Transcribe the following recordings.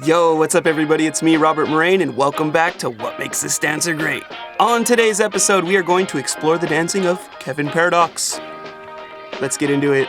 Yo, what's up everybody? It's me, Robert Muraine, and welcome back to What Makes This Dancer Great. On today's episode, we are going to explore the dancing of Kevin Paradox. Let's get into it.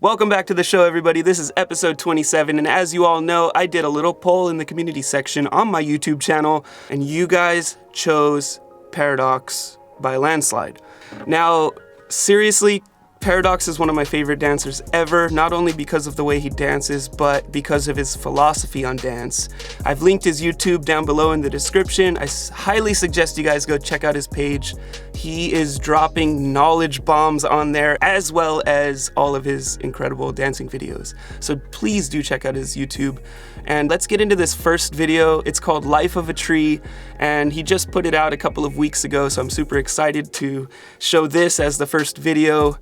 Welcome back to the show, everybody. This is episode 27, and as you all know, I did a little poll in the community section on my YouTube channel, and you guys chose Paradox by a landslide. Now, seriously, Paradox is one of my favorite dancers ever, not only because of the way he dances, but because of his philosophy on dance. I've linked his YouTube down below in the description. I highly suggest you guys go check out his page. He is dropping knowledge bombs on there, as well as all of his incredible dancing videos. So please do check out his YouTube. And let's get into this first video. It's called Life of a Tree, and he just put it out a couple of weeks ago, so I'm super excited to show this as the first video.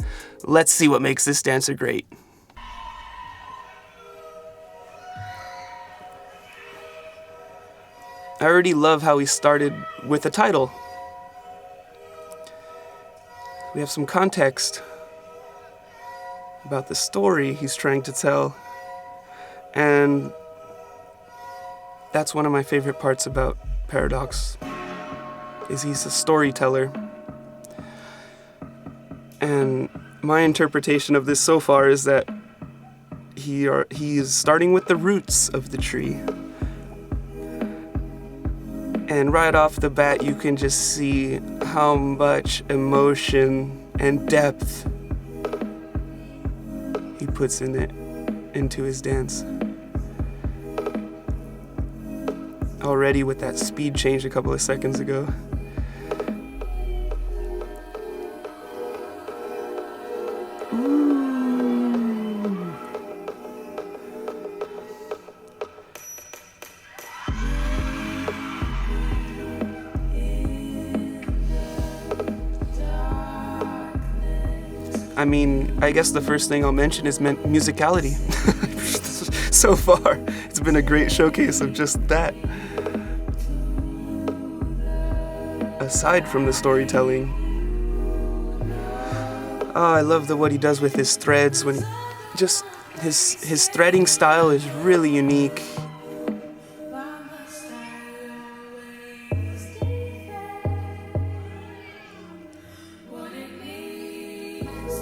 Let's see what makes this dancer great. I already love how he started with a title. We have some context about the story he's trying to tell, and that's one of my favorite parts about Paradox, is he's a storyteller. And my interpretation of this so far is that he is starting with the roots of the tree. And right off the bat, you can just see how much emotion and depth he puts into his dance. Already with that speed change a couple of seconds ago. I mean, I guess the first thing I'll mention is musicality. So far, it's been a great showcase of just that. Aside from the storytelling. Oh, I love what he does with his threads. When just his threading style is really unique.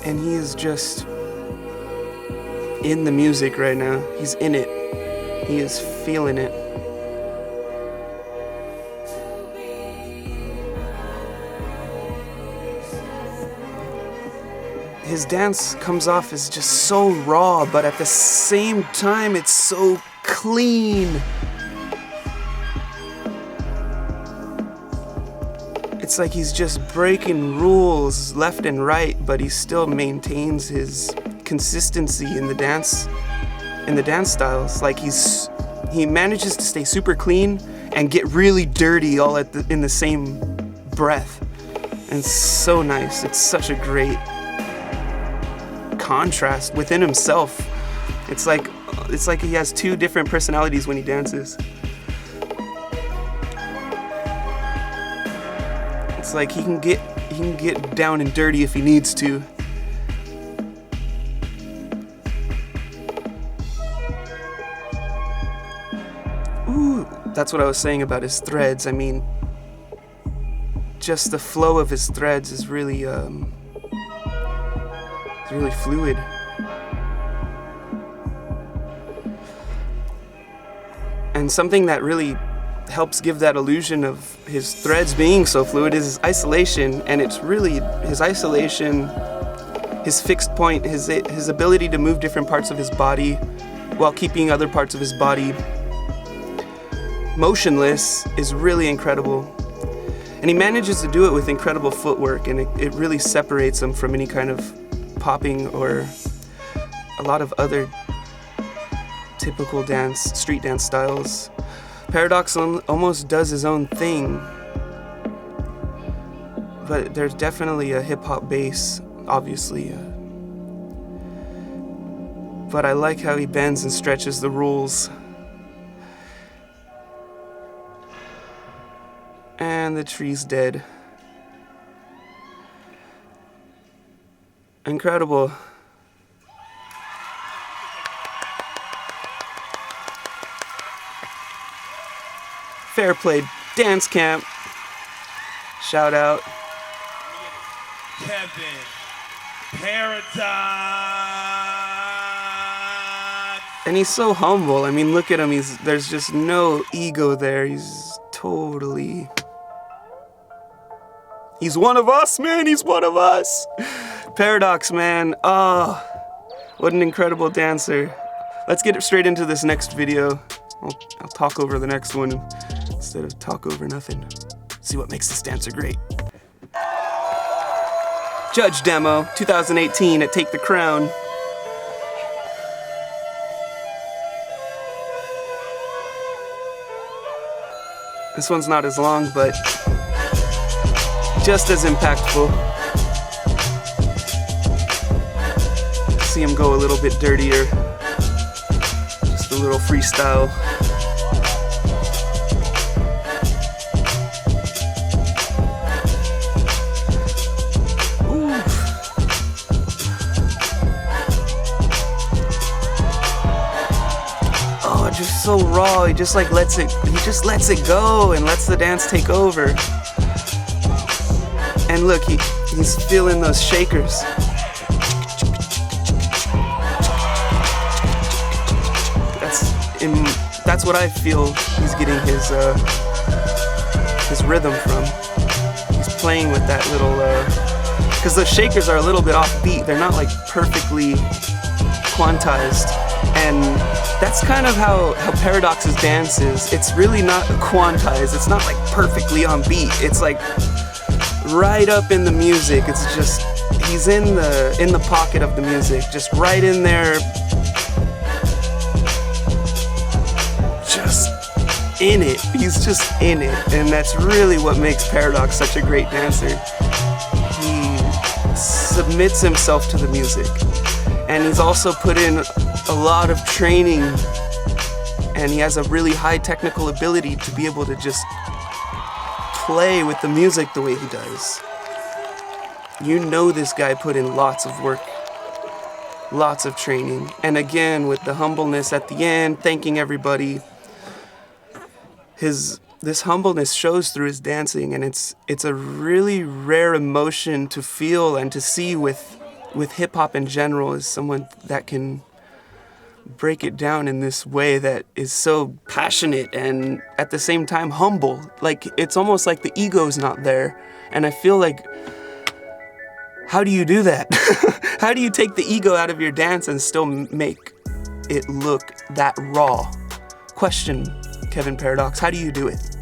And he is just in the music right now. He's in it. He is feeling it. His dance comes off as just so raw, but at the same time, it's so clean. It's like he's just breaking rules left and right, but he still maintains his consistency in the dance styles. Like he manages to stay super clean and get really dirty all in the same breath. And it's so nice. It's such a great contrast within himself. It's like he has two different personalities when he dances. It's like he can get down and dirty if he needs to. Ooh, that's what I was saying about his threads. I mean, just the flow of his threads is really fluid. And something that really helps give that illusion of his threads being so fluid is his isolation, and it's really his isolation, his fixed point, his ability to move different parts of his body while keeping other parts of his body motionless is really incredible. And he manages to do it with incredible footwork, and it really separates him from any kind of popping or a lot of other typical street dance styles. Paradox almost does his own thing, but there's definitely a hip-hop base, obviously. but I like how he bends and stretches the rules. And the tree's dead. Incredible. Fair play, dance camp. Shout out. Kevin Paradox. And he's so humble. I mean, look at him. There's just no ego there. He's totally... He's one of us, man. He's one of us. Paradox, man. Oh, what an incredible dancer. Let's get straight into this next video. I'll talk over the next one instead of talk over nothing. See what makes this dancer great. Judge Demo, 2018 at Take the Crown. This one's not as long, but just as impactful. See him go a little bit dirtier. Just a little freestyle. Just so raw. He just lets it go and lets the dance take over. And look, he's feeling those shakers. That's what I feel he's getting his rhythm from. He's playing with that little because the shakers are a little bit off beat. They're not like perfectly quantized. And that's kind of how Paradox's dance is. It's really not quantized. It's not like perfectly on beat. It's like right up in the music. It's just, he's in the pocket of the music, just right in there, just in it. He's just in it. And that's really what makes Paradox such a great dancer. He submits himself to the music. And he's also put in a lot of training, and he has a really high technical ability to be able to just play with the music the way he does. You know this guy put in lots of work, lots of training, and again with the humbleness at the end, thanking everybody. This humbleness shows through his dancing, and it's a really rare emotion to feel and to see with hip-hop in general, as someone that can break it down in this way that is so passionate and at the same time humble. Like, it's almost like the ego's not there. And I feel like, how do you do that? How do you take the ego out of your dance and still make it look that raw? Question, Kevin Paradox, how do you do it?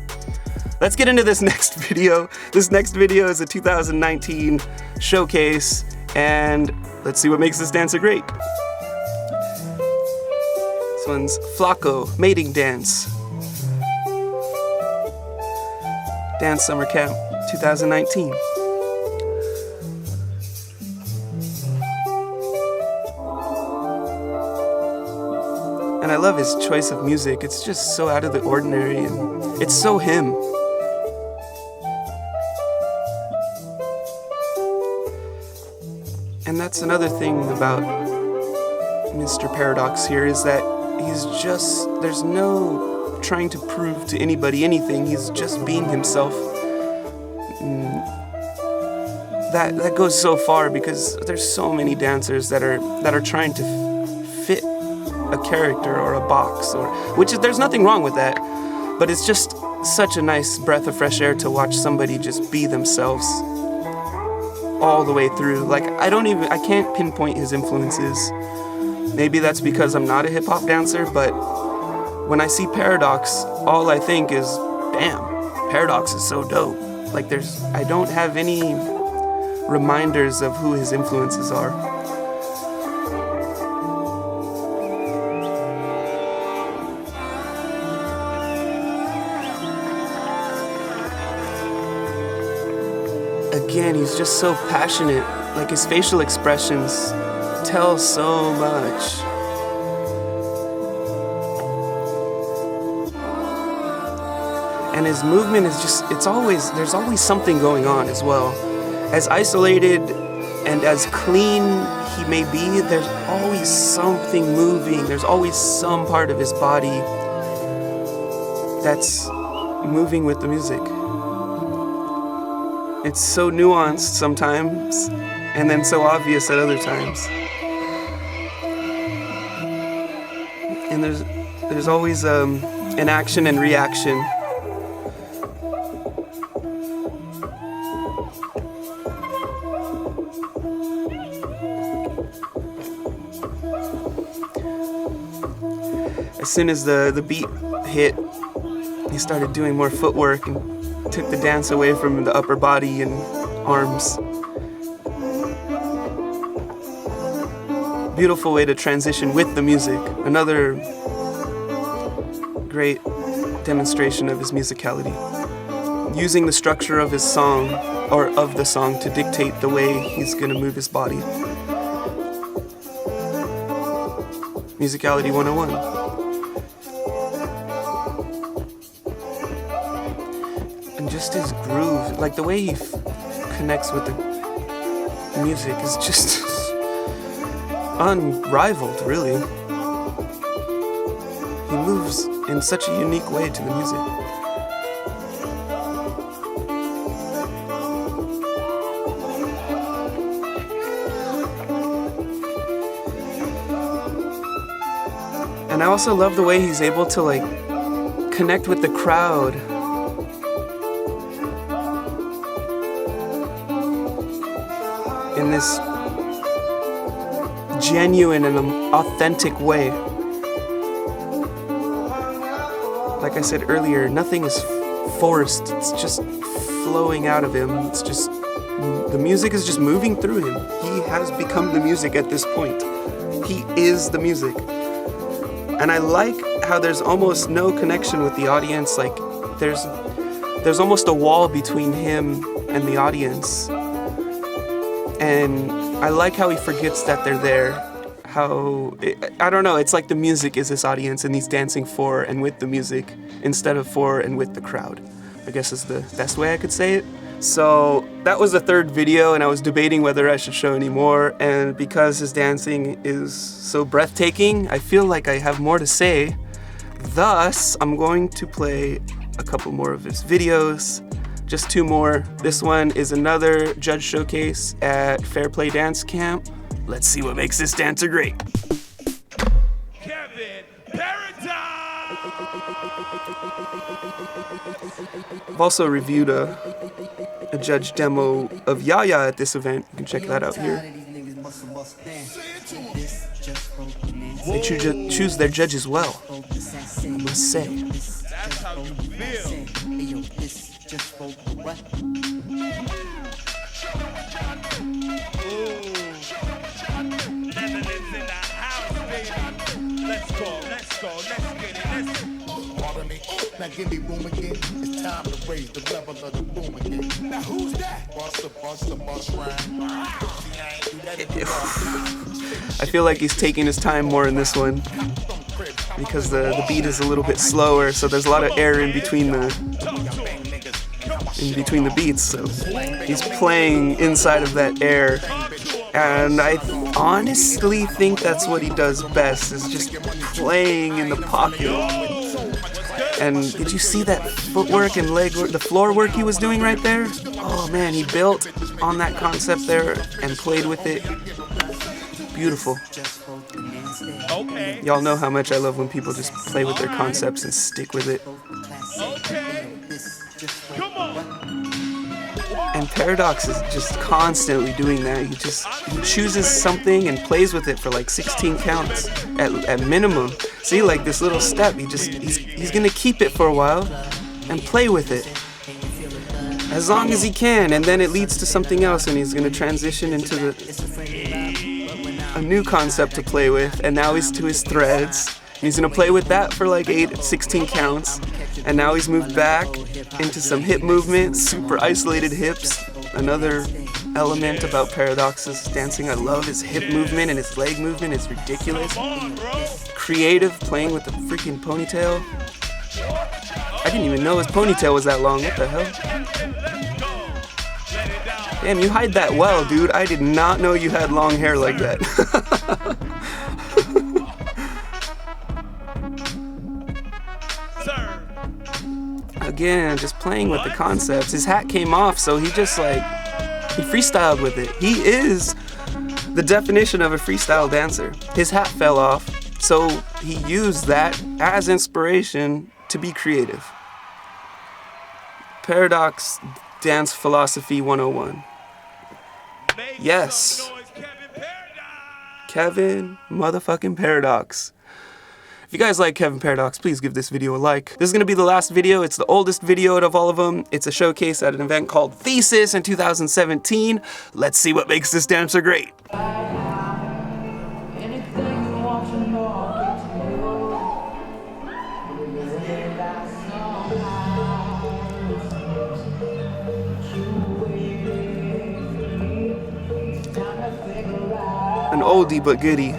Let's get into this next video. This next video is a 2019 showcase, and let's see what makes this dancer great. This one's Flacco, Mating Dance. Dance Summer Camp 2019. And I love his choice of music. It's just so out of the ordinary, and it's so him. And that's another thing about Mr. Paradox here, is that there's no trying to prove to anybody anything. He's just being himself. That goes so far, because there's so many dancers that are trying to fit a character or a box, there's nothing wrong with that, but it's just such a nice breath of fresh air to watch somebody just be themselves all the way through. Like, I can't pinpoint his influences. Maybe that's because I'm not a hip-hop dancer, but when I see Paradox, all I think is, damn, Paradox is so dope. Like, I don't have any reminders of who his influences are. Again, he's just so passionate. Like, his facial expressions tell so much. And his movement is just, there's always something going on as well. As isolated and as clean he may be, there's always something moving. There's always some part of his body that's moving with the music. It's so nuanced sometimes, and then so obvious at other times. And there's always an action and reaction. As soon as the beat hit, he started doing more footwork and took the dance away from the upper body and arms. Beautiful way to transition with the music. Another great demonstration of his musicality. Using the structure of his song, or of the song, to dictate the way he's gonna move his body. Musicality 101. And just his groove, like the way he connects with the music is just unrivaled, really. He moves in such a unique way to the music. And I also love the way he's able to like connect with the crowd. In this genuine and authentic way. Like I said earlier, nothing is forced. It's just flowing out of him. It's just, the music is just moving through him. He has become the music at this point. He is the music. And I like how there's almost no connection with the audience. Like there's almost a wall between him and the audience. And I like how he forgets that they're there. I don't know, it's like the music is this audience and he's dancing for and with the music instead of for and with the crowd, I guess is the best way I could say it. So that was the third video, and I was debating whether I should show any more, and because his dancing is so breathtaking, I feel like I have more to say. Thus, I'm going to play a couple more of his videos, just 2 more. This one is another judge showcase at Fair Play Dance Camp. Let's see what makes this dancer great. Kevin Paradise! I've also reviewed a judge demo of Yaya at this event. You can check that out here. They choose their judges well, I must say. That's how you feel. Netherlands in the house, baby. Let's go, let's get it, let's Pardon me. Now give me room again. It's time to raise the level of the room again. Now who's that? Bust rhyme. I feel like he's taking his time more in this one because the beat is a little bit slower, so there's a lot of air in between the beats, so he's playing inside of that air. And I honestly think that's what he does best, is just playing in the pocket. And did you see that footwork and leg work, the floor work he was doing right there? Oh man, he built on that concept there and played with it. Beautiful. Okay. Y'all know how much I love when people just play with their concepts and stick with it. Okay. Come on. And Paradox is just constantly doing that. He chooses something and plays with it for like 16 counts at minimum. See, like this little step, he's gonna keep it for a while and play with it as long as he can, and then it leads to something else, and he's gonna transition into a new concept to play with, and now he's to his threads. He's gonna play with that for like 16 counts, and now he's moved back into some hip movement, super isolated hips. Another element about Paradox's dancing, I love his hip movement and his leg movement. It's ridiculous. Creative, playing with the freaking ponytail. I didn't even know his ponytail was that long. What the hell? Damn, you hide that well, dude. I did not know you had long hair like that. Again, just playing with the concepts. His hat came off, so he just like, he freestyled with it. He is the definition of a freestyle dancer. His hat fell off, so he used that as inspiration to be creative. Paradox Dance Philosophy 101. Yes. Kevin motherfucking Paradox. If you guys like Kevin Paradox, please give this video a like. This is gonna be the last video. It's the oldest video out of all of them. It's a showcase at an event called Thesis in 2017. Let's see what makes this dancer great. An oldie but goodie.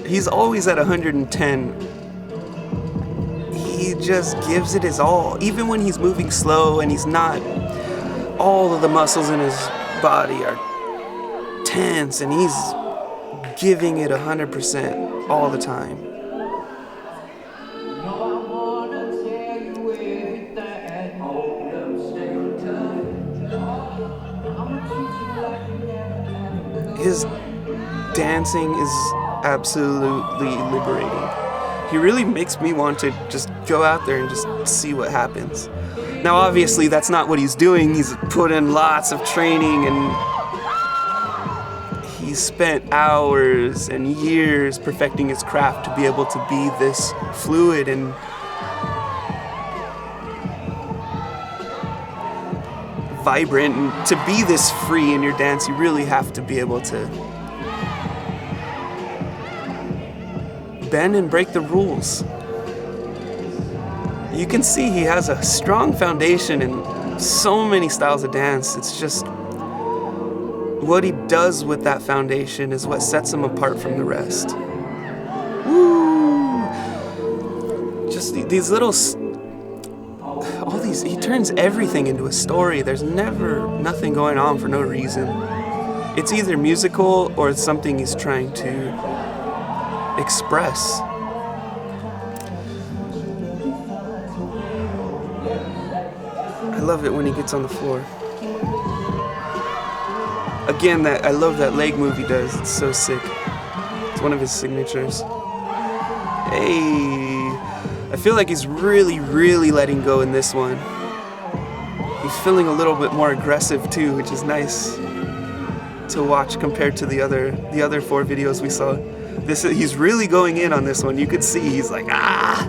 He's always at 110. He just gives it his all. Even when he's moving slow and he's not, all of the muscles in his body are tense and he's giving it 100% all the time. His dancing is absolutely liberating. He really makes me want to just go out there and just see what happens. Now obviously that's not what he's doing. He's put in lots of training and he's spent hours and years perfecting his craft to be able to be this fluid and vibrant, and to be this free in your dance you really have to be able to bend and break the rules. You can see he has a strong foundation in so many styles of dance. It's just what he does with that foundation is what sets him apart from the rest. Woo! Just these little, all these, he turns everything into a story. There's never nothing going on for no reason. It's either musical or it's something he's trying to express. I love it when he gets on the floor. Again, I love that leg move he does. It's so sick. It's one of his signatures. Hey, I feel like he's really, really letting go in this one. He's feeling a little bit more aggressive too, which is nice to watch compared to the other 4 videos we saw. He's really going in on this one. You could see he's like, ah!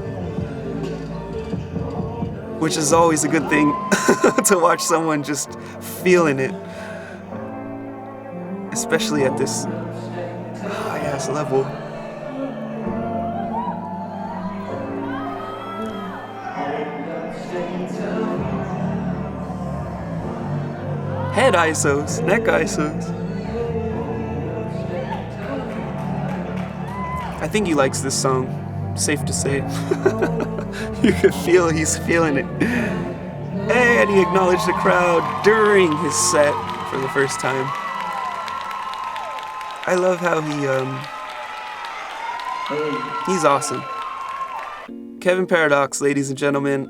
Which is always a good thing to watch someone just feeling it. Especially at this high-ass level. Head ISOs, neck ISOs. I think he likes this song, safe to say. You can feel he's feeling it. And he acknowledged the crowd during his set for the first time. I love how he's awesome. Kevin Paradox, ladies and gentlemen.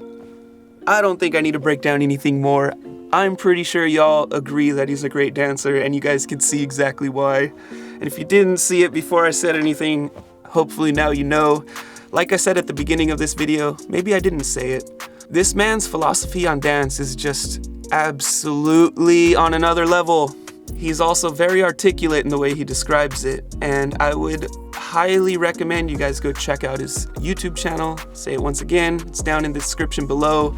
I don't think I need to break down anything more. I'm pretty sure y'all agree that he's a great dancer and you guys can see exactly why. And if you didn't see it before I said anything, hopefully now you know. Like I said at the beginning of this video, maybe I didn't say it. This man's philosophy on dance is just absolutely on another level. He's also very articulate in the way he describes it, and I would highly recommend you guys go check out his YouTube channel. Say it once again, it's down in the description below.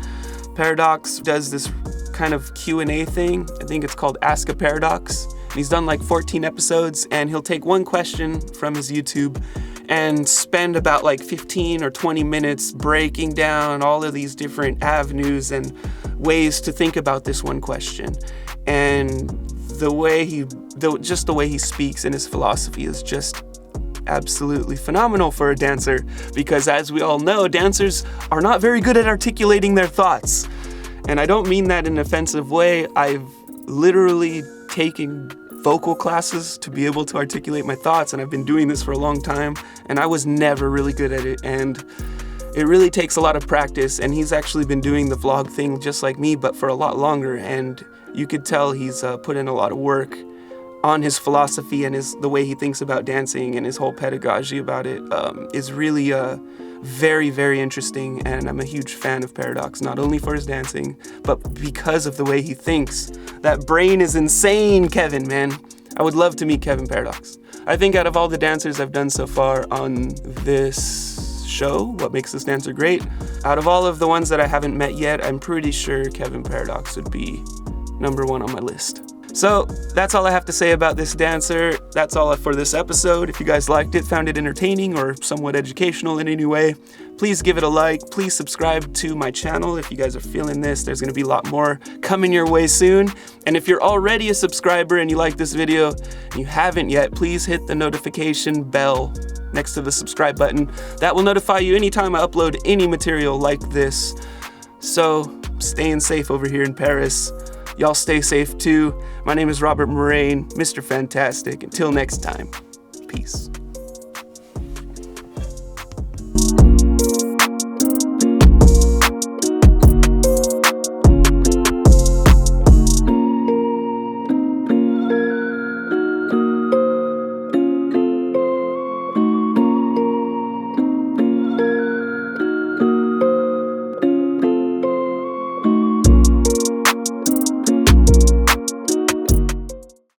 Paradox does this kind of Q&A thing. I think it's called Ask a Paradox. And he's done like 14 episodes, and he'll take one question from his YouTube and spend about like 15 or 20 minutes breaking down all of these different avenues and ways to think about this one question. And the way he speaks and his philosophy is just absolutely phenomenal for a dancer, because as we all know, dancers are not very good at articulating their thoughts. And I don't mean that in an offensive way. I've literally taken vocal classes to be able to articulate my thoughts, and I've been doing this for a long time, and I was never really good at it, and it really takes a lot of practice. And he's actually been doing the vlog thing just like me, but for a lot longer, and you could tell he's put in a lot of work on his philosophy, and the way he thinks about dancing and his whole pedagogy about it is really very, very interesting. And I'm a huge fan of Paradox, not only for his dancing, but because of the way he thinks. That brain is insane, Kevin, man. I would love to meet Kevin Paradox. I think out of all the dancers I've done so far on this show, What Makes This Dancer Great, out of all of the ones that I haven't met yet, I'm pretty sure Kevin Paradox would be number one on my list. So that's all I have to say about this dancer. That's all for this episode. If you guys liked it, found it entertaining or somewhat educational in any way, please give it a like. Please subscribe to my channel if you guys are feeling this. There's going to be a lot more coming your way soon. And if you're already a subscriber and you like this video and you haven't yet, please hit the notification bell next to the subscribe button. That will notify you anytime I upload any material like this. So staying safe over here in Paris. Y'all stay safe too. My name is Robert Muraine, Mr. Fantastic. Until next time, peace.